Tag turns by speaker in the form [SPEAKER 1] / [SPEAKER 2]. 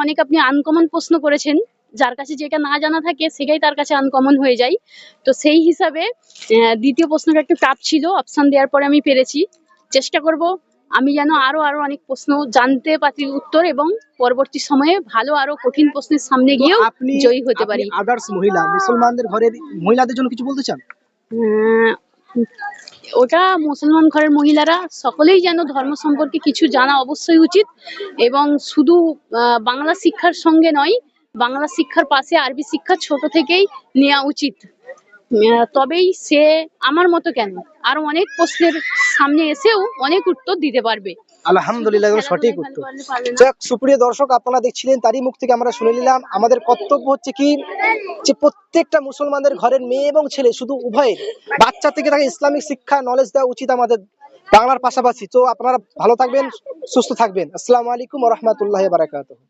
[SPEAKER 1] অনেক আপনি আনকমন প্রশ্ন করেছেন, যার কাছে যেটা না জানা থাকে সেটাই তার কাছে আনকমন হয়ে যায়। তো সেই হিসাবে দ্বিতীয় প্রশ্নটা একটু টাফ ছিল, অপশন দেওয়ার পরে আমি পেরেছি। চেষ্টা করব আমি যেন আরো আরো অনেক প্রশ্ন জানতে পারি উত্তর, এবং পরবর্তী সময়ে ভালো আরো কঠিন প্রশ্নের সামনে গিয়েও জয়ী হতে পারি।
[SPEAKER 2] আদার্স মহিলা মুসলমানদের ঘরের মহিলাদের জন্য কিছু বলতে চান?
[SPEAKER 1] আহ, ওটা মুসলমান ঘরের মহিলারা সকলেই যেন ধর্ম সম্পর্কে কিছু জানা অবশ্যই উচিত, এবং শুধু বাংলা শিক্ষার সঙ্গে নয়, বাংলা শিক্ষার পাশে আরবি শিক্ষা ছোট থেকেই নেওয়া উচিত। তবেই সে আমার মতো কেন আরো অনেক প্রশ্নের সামনে এসেও অনেক উত্তর দিতে পারবে।
[SPEAKER 2] আলহামদুলিল্লাহ, সঠিক উত্তর। যাক, সুপ্রিয় দর্শক, আপনারা দেখছিলেন, তারই মুখ থেকে আমরা শুনে নিলাম। আমাদের কর্তব্য হচ্ছে কি, যে প্রত্যেকটা মুসলমানদের ঘরের মেয়ে এবং ছেলে শুধু উভয়ের বাচ্চা থেকে তাকে ইসলামিক শিক্ষা নলেজ দেওয়া উচিত আমাদের বাংলার পাশাপাশি। তো আপনারা ভালো থাকবেন, সুস্থ থাকবেন। আসসালামু আলাইকুম ওয়া রাহমাতুল্লাহি ওয়া বারাকাতুহু।